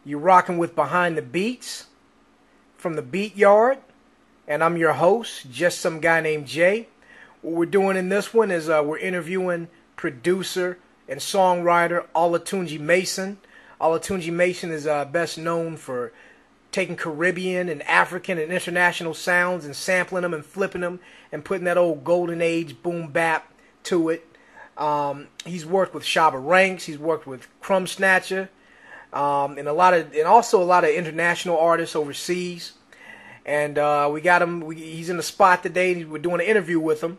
You're rocking with Behind the Beats from the Beat Yard, and I'm your host, just some guy named Jay. What we're doing in this one is we're interviewing producer and songwriter Olatunji Mason. Olatunji Mason is best known for taking Caribbean and African and international sounds and sampling them and flipping them and putting that old golden age boom bap to it. He's worked with Shabba Ranks. He's worked with Krumb Snatcha, and also a lot of international artists overseas. And we got him. He's in the spot today. We're doing an interview with him.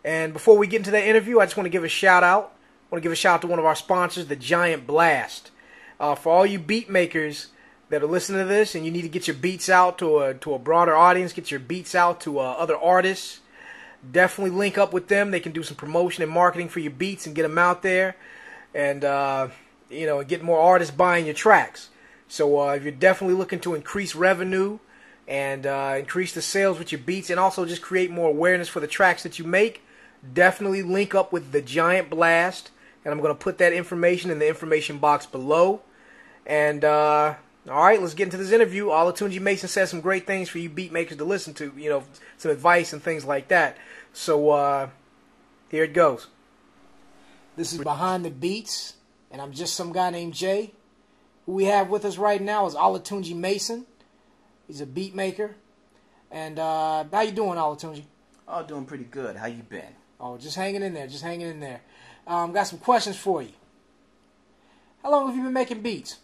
And before we get into that interview, I just want to give a shout out. I want to give a shout out to one of our sponsors, the Giant Blast. For all you beat makers that are listening to this, and you need to get your beats out to a broader audience, get your beats out to other artists. Definitely link up with them. They can do some promotion and marketing for your beats and get them out there, and get more artists buying your tracks. So if you're definitely looking to increase revenue and increase the sales with your beats, and also just create more awareness for the tracks that you make, definitely link up with the Giant Blast. And I'm going to put that information in the information box below. And all right, let's get into this interview. Olatunji Mason says some great things for you beat makers to listen to, some advice and things like that. So here it goes. This is Behind the Beats, and I'm just some guy named Jay. Who we have with us right now is Olatunji Mason. He's a beat maker. And how you doing, Olatunji? Oh, doing pretty good. How you been? Oh, just hanging in there, got some questions for you. How long have you been making beats?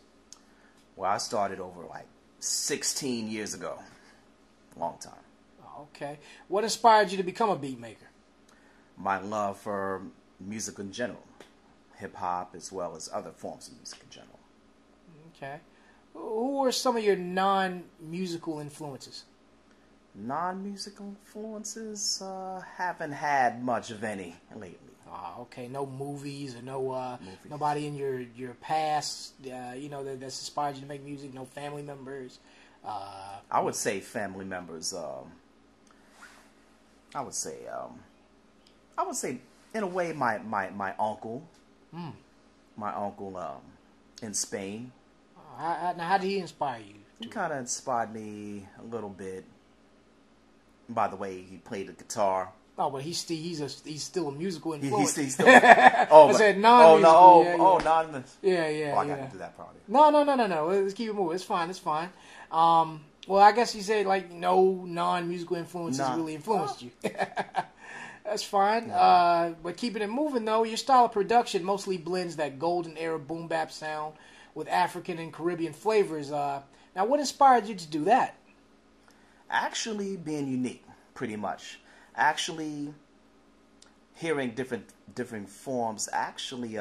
Well, I started over like 16 years ago. Long time. Okay. What inspired you to become a beat maker? My love for music in general. Hip-hop as well as other forms of music in general. Okay. Who are some of your non-musical influences? Non-musical influences? Haven't had much of any lately. Okay. No movies or nobody in your past, that's inspired you to make music? No family members? I would say family members. I would say in a way my uncle. My uncle in Spain. Now, how did he inspire you? He kind of inspired me a little bit by the way he played the guitar. Oh, but he's still a musical influence. He's still. I said non-musical. Non. Yeah. I got to do that part. No. Let's keep it moving. It's fine. Well, I guess you say no non-musical influences really influenced you. That's fine. Yeah. But keeping it moving though, your style of production mostly blends that golden era boom bap sound with African and Caribbean flavors. Now, what inspired you to do that? Actually, being unique, pretty much. Actually, hearing different forms. Actually,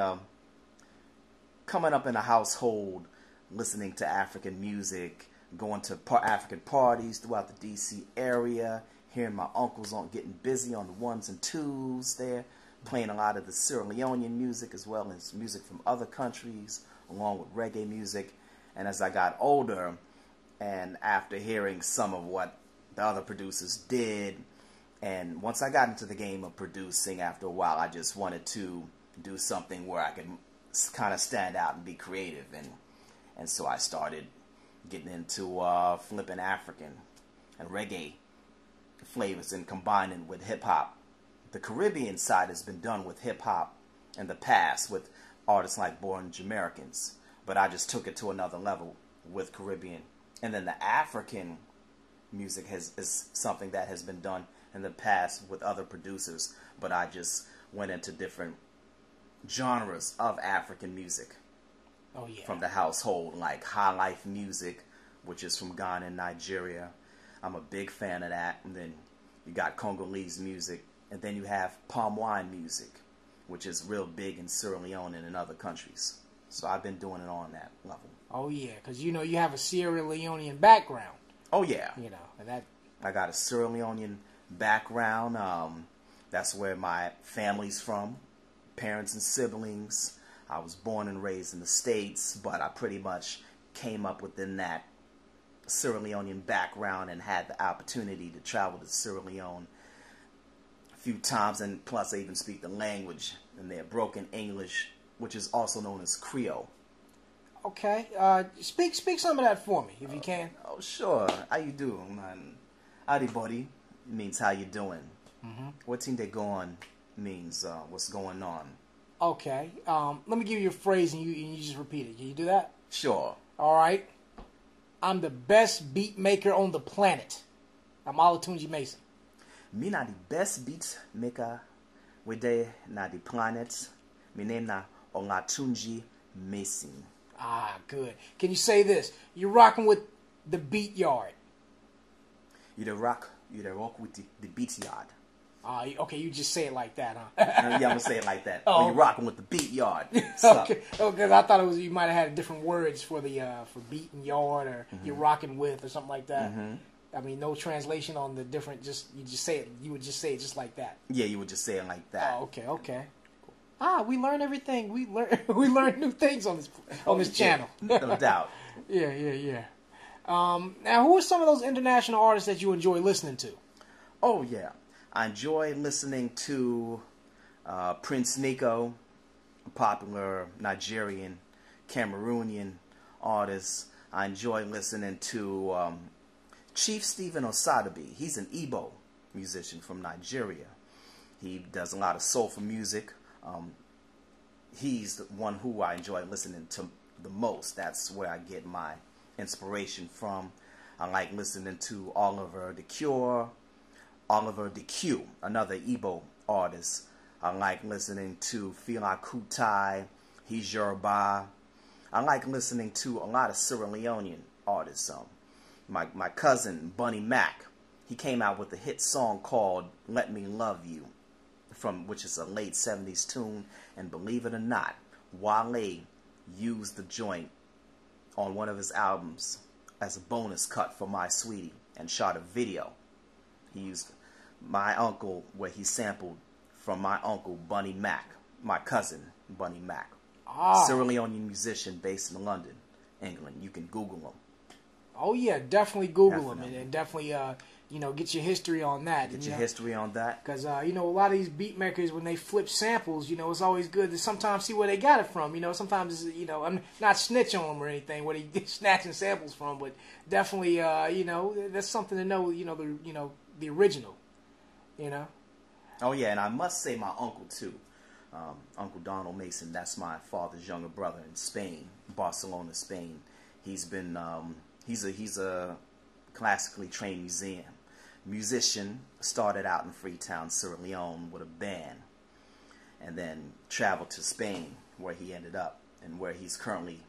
coming up in a household, listening to African music, going to African parties throughout the D.C. area, hearing my uncles getting busy on the ones and twos there, playing a lot of the Sierra Leonean music as well as music from other countries, along with reggae music. And as I got older, and after hearing some of what the other producers did, and once I got into the game of producing, after a while, I just wanted to do something where I could kind of stand out and be creative. And so I started getting into flipping African and reggae flavors and combining with hip-hop. The Caribbean side has been done with hip-hop in the past with artists like Born Jamaicans, but I just took it to another level with Caribbean. And then the African music is something that has been done in the past with other producers, but I just went into different genres of African music. Oh, yeah. From the household, like high life music, which is from Ghana and Nigeria. I'm a big fan of that. And then you got Congolese music, and then you have palm wine music, which is real big in Sierra Leone and in other countries. So I've been doing it on that level. Oh yeah, because you have a Sierra Leonean background. Oh yeah. And that. I got a Sierra Leonean background. That's where my family's from, parents and siblings. I was born and raised in the States, but I pretty much came up within that Sierra Leonean background and had the opportunity to travel to Sierra Leone a few times, and plus I even speak the language in their broken English, which is also known as Creole. Okay. Speak some of that for me, if you can. Oh, sure. How you doing, man? Howdy, buddy. Means how you doing. What team they going means what's going on. Okay. Let me give you a phrase and you just repeat it. Can you do that? Sure. All right. I'm the best beat maker on the planet. I'm Olatunji Mason. Me na the best beat maker with the na the planet. My name na Olatunji Mason. Ah, good. Can you say this? You're rocking with the Beat Yard. You the rock with the beat yard. Okay, you just say it like that, huh? Yeah, I'm gonna say it like that. Oh. You're rocking with the beat yard. Okay, because I thought you might have had different words for the for beat and yard, or you're rocking with, or something like that. I mean, no translation on the different. You would just say it just like that. Yeah, you would just say it like that. Oh, okay. We learn everything. We learn new things on this channel. No doubt. Yeah. Now, who are some of those international artists that you enjoy listening to? Oh yeah, I enjoy listening to Prince Nico, a popular Nigerian, Cameroonian artist. I enjoy listening to Chief Stephen Osabebe. He's an Igbo musician from Nigeria. He does a lot of soulful music. He's the one who I enjoy listening to the most. That's where I get my inspiration from. I like listening to Oliver the Q, another Igbo artist. I like listening to Fela Kuti. He's Yoruba. I like listening to a lot of Sierra Leonean artists. My cousin Bunny Mack, he came out with a hit song called "Let Me Love You," which is a late '70s tune. And believe it or not, Wanye used the joint on one of his albums as a bonus cut for My Sweetie and shot a video. He used My Uncle, where he sampled from my uncle Bunny Mack, my cousin Bunny Mack. Sierra Leonean musician based in London, England. You can Google him. Oh yeah, definitely Google him and definitely get your history on that. Get your history on that. Because a lot of these beat makers, when they flip samples, it's always good to sometimes see where they got it from. Sometimes I'm not snitch on them or anything where they snatching samples from, but definitely that's something to know. The original. Oh yeah, and I must say my uncle too. Uncle Donald Mason, that's my father's younger brother in Spain, Barcelona, Spain. He's been he's a classically trained musician, started out in Freetown, Sierra Leone with a band, and then traveled to Spain where he ended up and where he's currently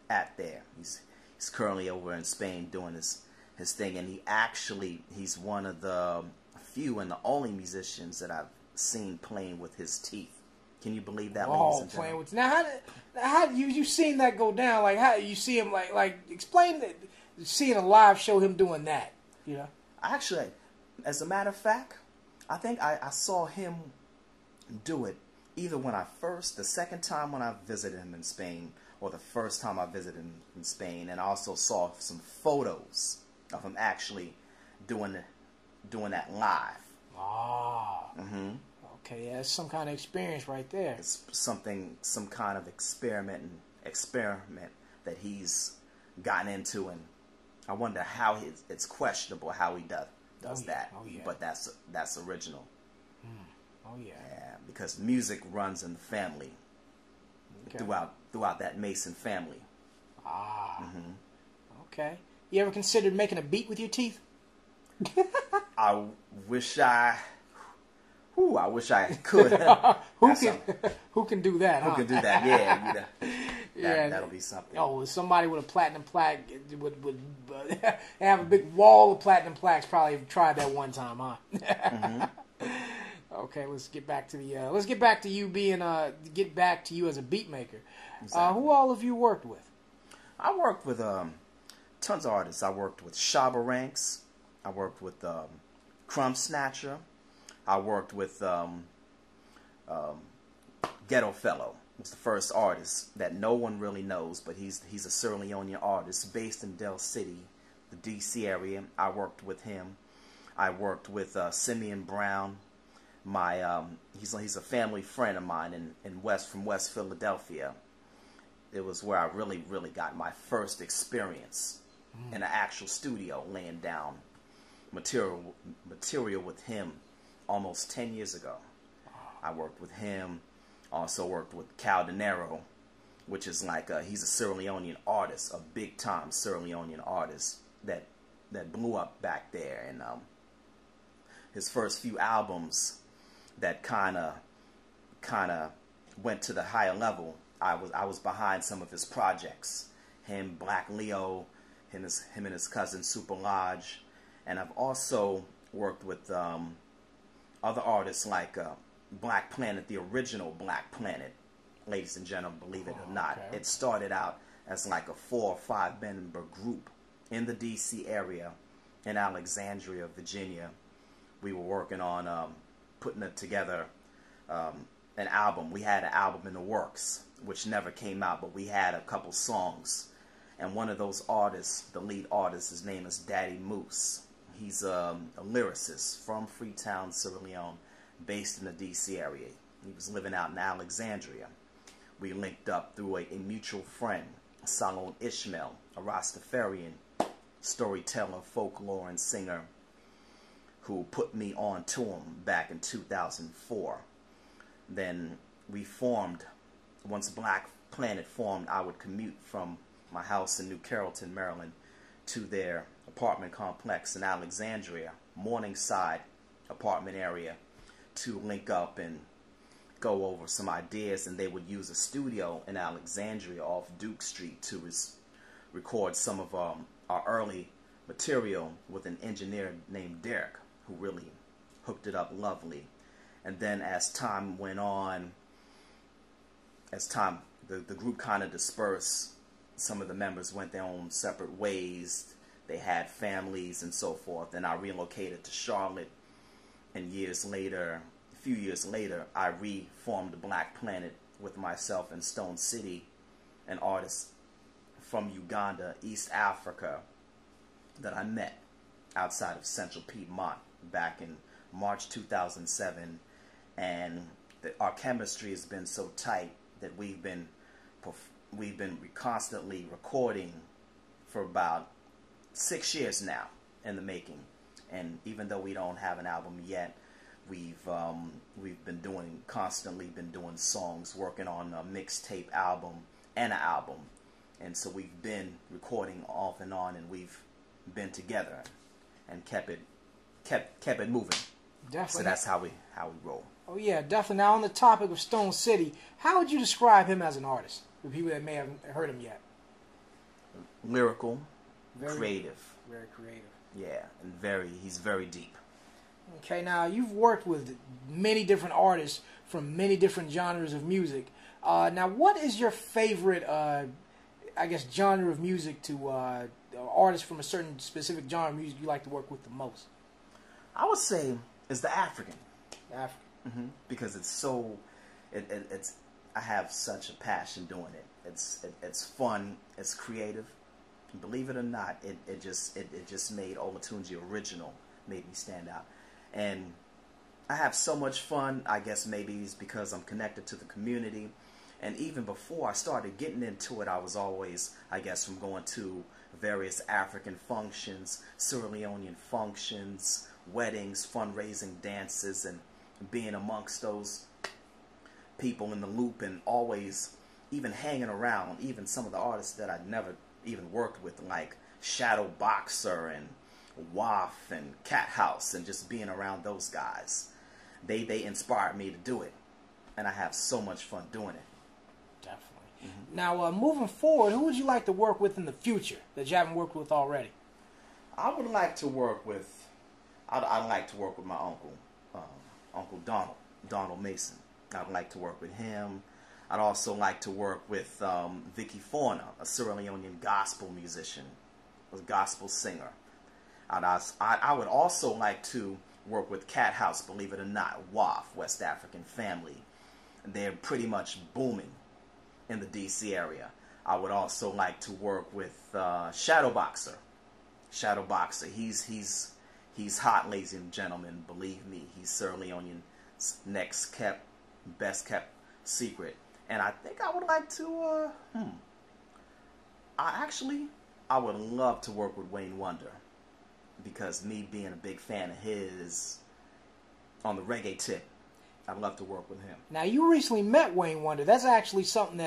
at there. He's currently over in Spain doing his thing, and he's one of the few and the only musicians that I've seen playing with his teeth. Can you believe that, ladies and gentlemen? Playing with how you seen that go down? Like how you see him like explain that, seeing a live show him doing that? Actually, as a matter of fact, I think I saw him do it either the second time when I visited him in Spain, or the first time I visited him in Spain, and I also saw some photos of him actually doing that live. Okay, yeah, that's some kind of experience right there. It's some kind of experiment that he's gotten into, and I wonder how it's questionable how he does that. Oh yeah. But that's original. Oh yeah. Yeah, because music runs in the family. Okay. Throughout that Mason family. Okay. You ever considered making a beat with your teeth? I wish I could. Who can do that? Who can do that? Yeah, that'll be something. Oh, somebody with a platinum plaque would have a big wall of platinum plaques. Probably tried that one time, huh? Okay, let's get back to you as a beat maker. Exactly. Who all have you worked with? I worked with tons of artists. I worked with Shabba Ranks. I worked with Krumb Snatcha. I worked with Ghetto Fello. Was the first artist that no one really knows, but he's a Sierra Leonean artist based in City, the DC area. I worked with him. I worked with Simeon Brown. He's a family friend of mine from West Philadelphia, it was where I really, really got my first experience in an actual studio, laying down material with him almost 10 years ago. I worked with him, also worked with Denero, which is like he's a Sierra Leonean artist, a big time Sierra Leonean artist that blew up back there, and his first few albums that kind of went to the higher level. I was behind some of his projects. Him, Black Leo, him and his cousin Supa, and I've also worked with other artists like Blaq Planet, the original Blaq Planet. Ladies and gentlemen, believe it or not, it started out as like a 4 or 5 member group in the D.C. area, in Alexandria, Virginia. We were working on putting it together. An album. We had an album in the works, which never came out, but we had a couple songs. And one of those artists, the lead artist, his name is Daddy Moose. He's a lyricist from Freetown, Sierra Leone, based in the D.C. area. He was living out in Alexandria. We linked up through a mutual friend, Salone Ishmeal, a Rastafarian storyteller, folklore, and singer, who put me on to him back in 2004. Then we formed, once Blaq Planet formed, I would commute from my house in New Carrollton, Maryland, to their apartment complex in Alexandria, Morningside apartment area, to link up and go over some ideas. And they would use a studio in Alexandria off Duke Street to record some of our early material with an engineer named Derek, who really hooked it up lovely. And then as time went on, the group kind of dispersed. Some of the members went their own separate ways. They had families and so forth. And I relocated to Charlotte. And a few years later, I reformed Blaq Planet with myself and Ston-city, an artist from Uganda, East Africa, that I met outside of Central Piedmont back in March 2007. And our chemistry has been so tight that we've been constantly recording for about 6 years now in the making. And even though we don't have an album yet, we've constantly been doing songs, working on a mixtape album and an album. And so we've been recording off and on, and we've been together and kept it moving. Definitely. So that's how we roll. Oh yeah, definitely. Now on the topic of Ston-city, how would you describe him as an artist for people that may have heard him yet? Lyrical, creative. Very creative. Yeah, and he's very deep. Okay, now you've worked with many different artists from many different genres of music. Now, what is your favorite, genre of music to artists from a certain specific genre of music you like to work with the most? I would say it's the African. African. Because it's so, I have such a passion doing it. It's fun. It's creative. Believe it or not, it just made Olatunji original, made me stand out. And I have so much fun. I guess maybe it's because I'm connected to the community. And even before I started getting into it, I was always, I guess, from going to various African functions, Sierra Leonean functions, weddings, fundraising dances, and being amongst those people in the loop, and always even hanging around even some of the artists that I'd never even worked with, like Shadowboxer and W.A.F and Cat House, and just being around those guys. They inspired me to do it, and I have so much fun doing it. Definitely. Now, moving forward, who would you like to work with in the future that you haven't worked with already? I would like to work with, I'd like to work with my uncle, Uncle Donald Mason. I'd like to work with him. I'd also like to work with Vicki Forna, a Sierra Leonean gospel musician, a gospel singer. I would also like to work with Cat House, believe it or not, W.A.F, West African family. They're pretty much booming in the D.C. area. I would also like to work with Shadowboxer. Shadowboxer, he's hot, ladies and gentlemen. Believe me, he's Sierra Leonean's best kept secret. And I think I would like to, I would love to work with Wayne Wonder, because me being a big fan of his on the reggae tip, I'd love to work with him. Now, you recently met Wayne Wonder. That's actually something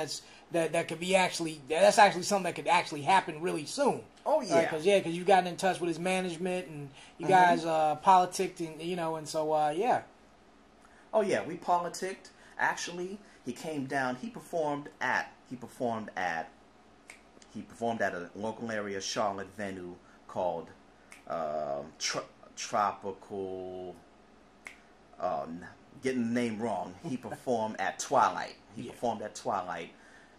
that could be that's actually something that could actually happen really soon. Oh yeah, because you've gotten in touch with his management and you guys politicked and so yeah. Oh yeah, we politicked. Actually, he came down. He performed at a local area Charlotte venue called Tropical. Getting the name wrong. He performed at Twilight. He performed at Twilight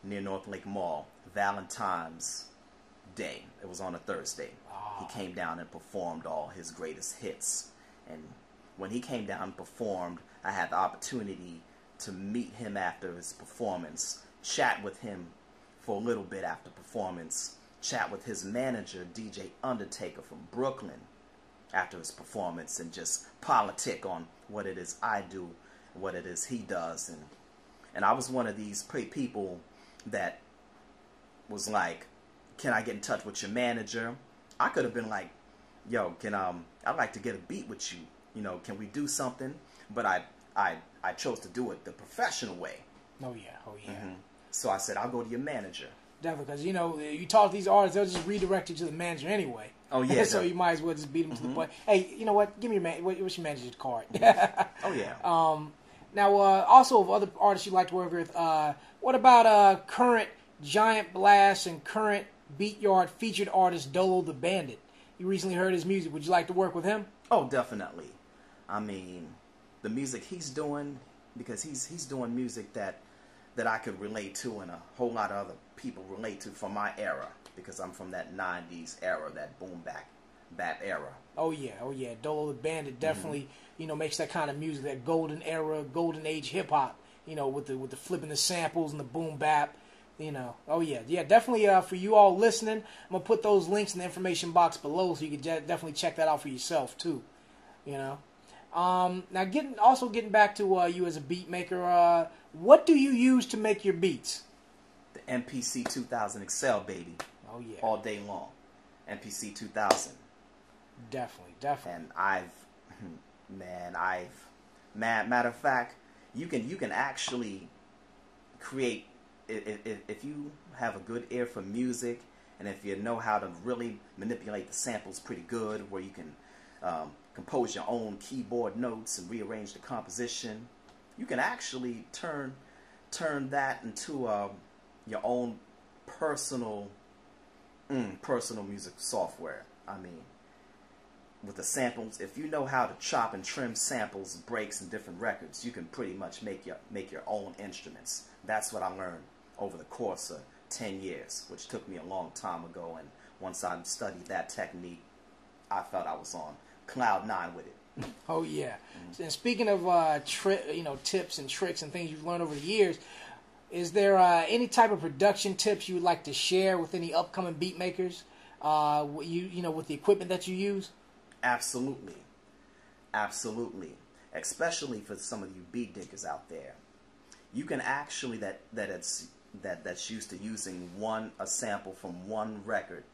near North Lake Mall, Valentine's Day. It was on a Thursday. He came down and performed all his greatest hits. And when he came down and performed, I had the opportunity to meet him after his performance, chat with him for a little bit after performance, chat with his manager, DJ Undertaker from Brooklyn, after his performance, and just politic on what it is I do, what it is he does. And I was one of these people that was like, can I get in touch with your manager? I could have been like, yo, I'd like to get a beat with you. Can we do something? But I chose to do it the professional way. Oh yeah. So I said, I'll go to your manager. Definitely, because you talk to these artists, they'll just redirect you to the manager anyway. Oh yeah. So you might as well just beat them to the point. Hey, you know what? Give me what's your manager's card? Oh yeah. Now, also of other artists you like to work with, what about current Giant Blast and current Beat Yard featured artist Dolo the Bandit? You recently heard his music. Would you like to work with him? Oh, definitely. I mean, the music he's doing, because he's doing music that I could relate to, and a whole lot of other people relate to from my era, because I'm from that 90s era, that boom bap era. Oh yeah. Dolo the Bandit definitely, makes that kind of music, that golden era, golden age hip hop, with the flipping the samples and the boom bap, Oh yeah, definitely. For you all listening, I'm gonna put those links in the information box below, so you can definitely check that out for yourself too. Now getting back to you as a beat maker, what do you use to make your beats? The MPC 2000 Excel, baby. Oh yeah. All day long. MPC 2000. Definitely. And matter of fact, you can actually create, if you have a good ear for music, and if you know how to really manipulate the samples pretty good, where you can compose your own keyboard notes and rearrange the composition, you can actually turn that into your own personal music software. I mean, with the samples, if you know how to chop and trim samples, breaks, and different records, you can pretty much make your own instruments. That's what I learned over the course of 10 years, which took me a long time ago. And once I studied that technique, I felt I was on cloud 9 with it. Oh yeah. And speaking of tips and tricks and things you've learned over the years, is there any type of production tips you would like to share with any upcoming beat makers? With the equipment that you use? Absolutely. Especially for some of you beat diggers out there, you can actually that's used to using a sample from one record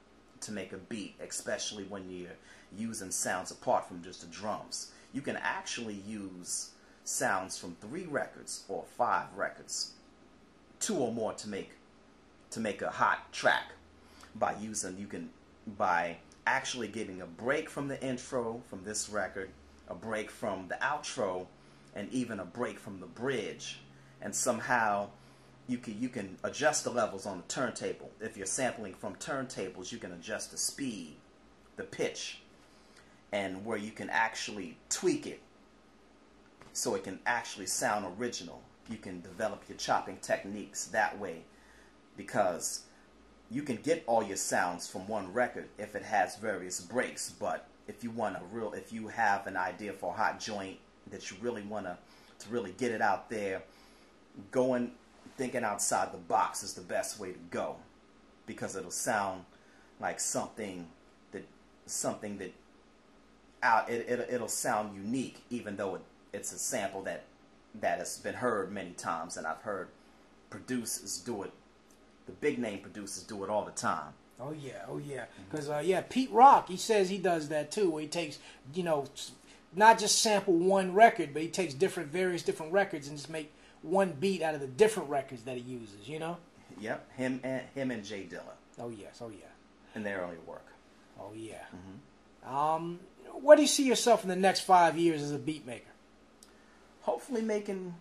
to make a beat, especially when you're using sounds apart from just the drums. You can actually use sounds from 3 records or 5 records, 2 or more, to make a hot track by actually getting a break from the intro from this record, a break from the outro, and even a break from the bridge. And somehow you can adjust the levels on the turntable. If you're sampling from turntables, you can adjust the speed, the pitch, and where you can actually tweak it so it can actually sound original. You can develop your chopping techniques that way, because you can get all your sounds from one record if it has various breaks. But if you have an idea for a hot joint that you really want to really get it out there, thinking outside the box is the best way to go, because it'll sound like something that it'll sound unique, even though it's a sample that has been heard many times, and I've heard producers do it. The big name producers do it all the time. Oh yeah, oh yeah. Because yeah, Pete Rock, he says he does that too. Where he takes, you know, not just sample one record, but he takes various different records and just make one beat out of the different records that he uses. You know. Yep, him and Jay Dilla. Oh yes, oh yeah. In their early work. Oh yeah. Where do you see yourself in the next 5 years as a beat maker? Hopefully making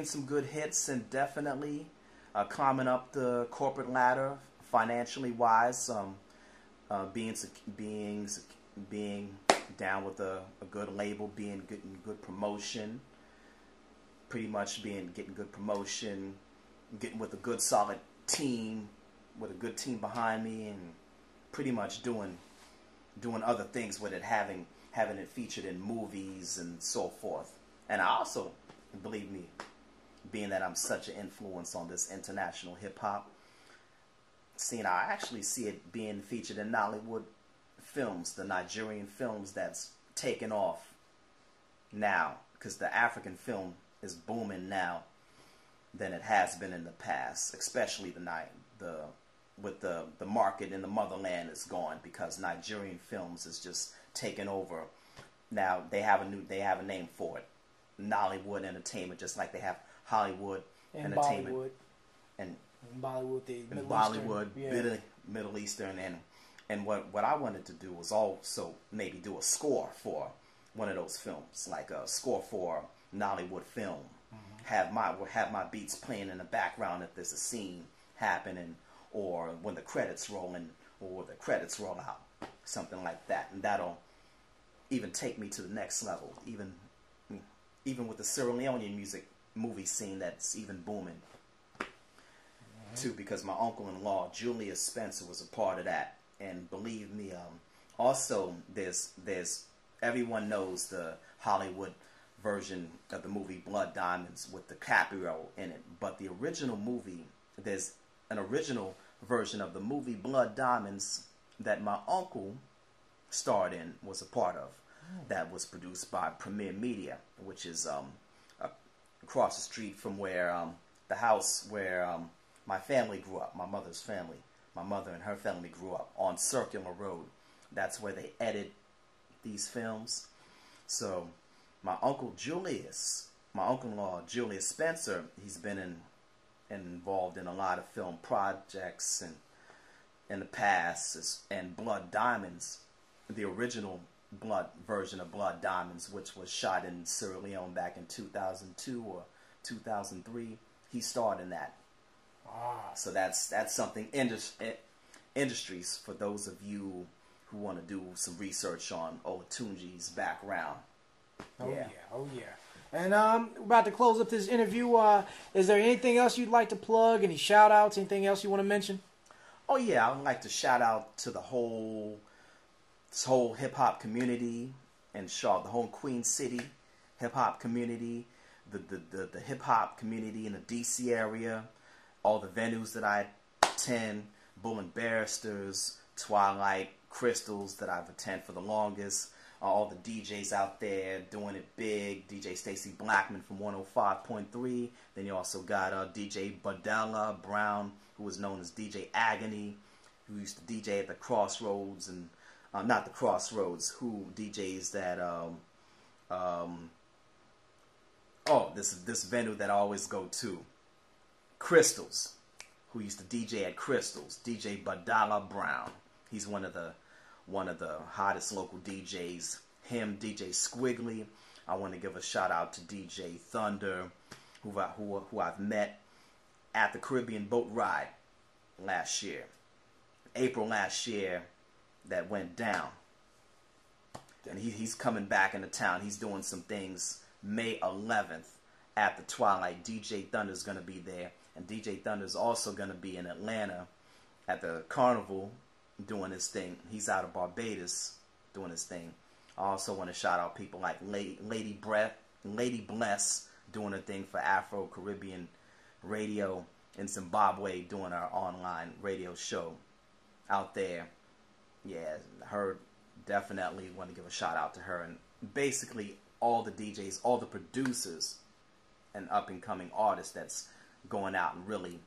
some good hits and definitely climbing up the corporate ladder financially wise. Being down with a good label, getting good promotion. Pretty much getting good promotion, getting with a good solid team, with a good team behind me, and pretty much doing other things with it, having it featured in movies and so forth. And I also, believe me, being that I'm such an influence on this international hip hop scene, I actually see it being featured in Nollywood films, the Nigerian films that's taken off now, because the African film is booming now than it has been in the past, especially with the market in the motherland is gone, because Nigerian films is just taken over. Now they have a name for it, Nollywood Entertainment, just like they have Hollywood and Entertainment Bollywood. and Bollywood, Middle Eastern, and what I wanted to do was also maybe do a score for one of those films, like a score for a Nollywood film. Have my beats playing in the background if there's a scene happening, or when the credits roll in, or the credits roll out, something like that, and that'll even take me to the next level. Even with the Sierra Leonean movie scene that's even booming too, because my uncle-in-law Julius Spencer was a part of that, and believe me, also there's everyone knows the Hollywood version of the movie Blood Diamonds with DiCaprio in it, but the original movie, there's an original version of the movie Blood Diamonds that my uncle starred in, was a part of, that was produced by Premier Media, which is across the street from where the house where my family grew up, my mother's family, my mother and her family grew up, on Circular Road. That's where they edit these films. So my uncle-in-law Julius Spencer, he's been involved in a lot of film projects and in the past, and Blood Diamonds, the original version of Blood Diamonds, which was shot in Sierra Leone back in 2002 or 2003, he starred in that. So that's something industries for those of you who want to do some research on Olatunji's background. Oh yeah. And we're about to close up this interview. Is there anything else you'd like to plug? Any shout outs? Anything else you want to mention? Oh yeah, I would like to shout out to this whole hip hop community in Charlotte, the whole Queen City hip hop community, the hip hop community in the DC area, all the venues that I attend, Bull and Barristers, Twilight, Crystals that I've attended for the longest. All the DJs out there doing it big. DJ Stacey Blackman from 105.3. Then you also got DJ Badala Brown, who was known as DJ Agony, who used to DJ at the Crossroads, and not the Crossroads, who DJs that this venue that I always go to, Crystals, who used to DJ at Crystals, DJ Badala Brown. He's one of the hottest local DJs. Him, DJ Squidly. I want to give a shout out to DJ Thunder, who I've met at the Caribbean boat ride last year, April last year, that went down. And he's coming back into town. He's doing some things May 11th at the Twilight. DJ Thunder's going to be there, and DJ Thunder's also going to be in Atlanta at the Carnival doing his thing. He's out of Barbados doing his thing. I also want to shout out people like Ladybless doing her thing for Afro-Caribbean radio in Zimbabwe, doing our online radio show out there. Yeah, her, definitely want to give a shout out to her, and basically all the DJs, all the producers and up-and-coming artists that's going out and really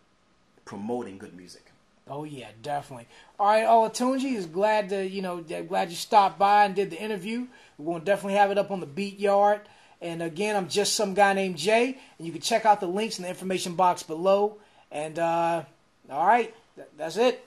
promoting good music. Oh yeah, definitely. All right, Olatunji, is glad glad you stopped by and did the interview. We're gonna definitely have it up on the Beat Yard. And again, I'm just some guy named Jay, and you can check out the links in the information box below. And all right, that's it.